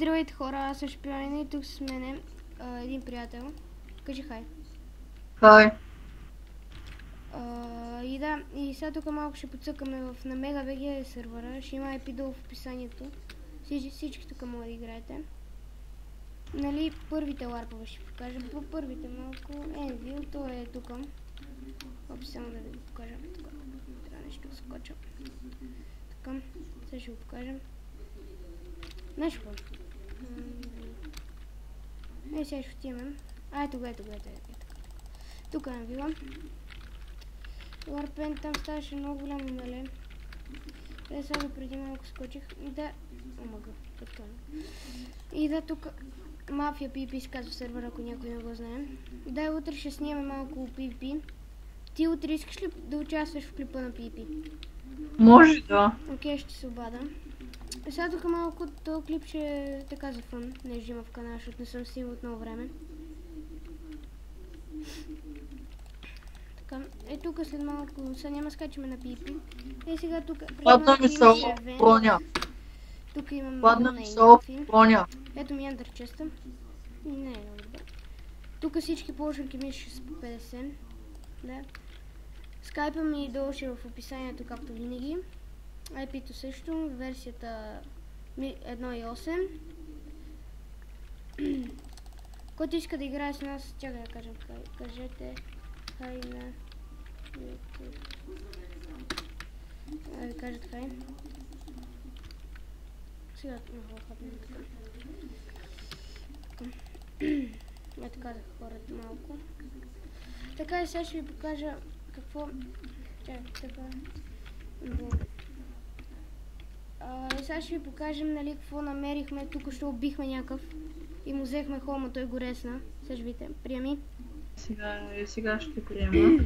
Здравейте хора, аз съм Шпионин и тук с мене един приятел. Кажи хай. Хай. И сега тук малко ще подсъкаме на MegaBG сервера. Ще има IP долу в описанието. Всички тук могат да играете. Нали, първите ларпове ще покажа. Първите малко. Envil, той е тук. Само да ви го покажа. Трябва нещо да скоча. Така, сега ще го покажем. Знаеш какво? Сега ще отиваме. Ето го. Тук е Envil. Ларпен там ставаше много голямо, нали? Сега преди малко скочих. Да. Омага, подтона. И да, тук Мафия PvP се казва сервер, ако някой не го знае. Да, утре ще снимаме малко PvP. Ти утре искаш ли да участваш в клипа на PvP? Може да. Окей, ще се обада. Сега тук малко този клип ще е така за фън. Не жима в канала, защото не съм снимал от много време. Така, тук след малко, сега няма скачаме на PvP. Сега тук... Падна ми се броня. Тук имам Падна ми се броня. Ето ми ендър честа. Не е много добър. Тук всички положенки ми ще са по 50. Да. Скайпа ми долу ще е в описанието, както винаги. IP-то също, версията 1.8. Който иска да играе с нас, чакай да кажем, кажете хай на YouTube. Ви кажете хай. Сега много хапнем така. Ето казах хората малко. Така и сега ще ви покажа какво... Чакай, така... И сега ще ви покажем, нали, какво намерихме. Тук ще убихме някакъв и му взехме хома, той го ресна. Сега ще видите. Приеми. Сега ще приема.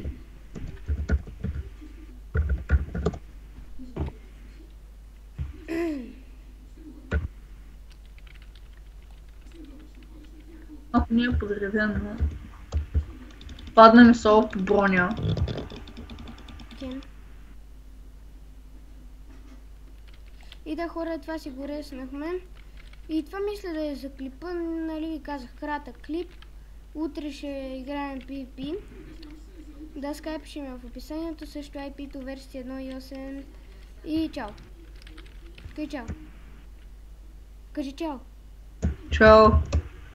Ако не е подребен, но... Падна ми соло по броня. И да, хора, това си го реснахме. И това мисля да е за клипа, нали ви казах, кратък клип. Утре ще играем PvP. Да, скайп ще има в описанието, също IP-то версия 1.8. И чао. Кажи чао. Кажи чао. Чао.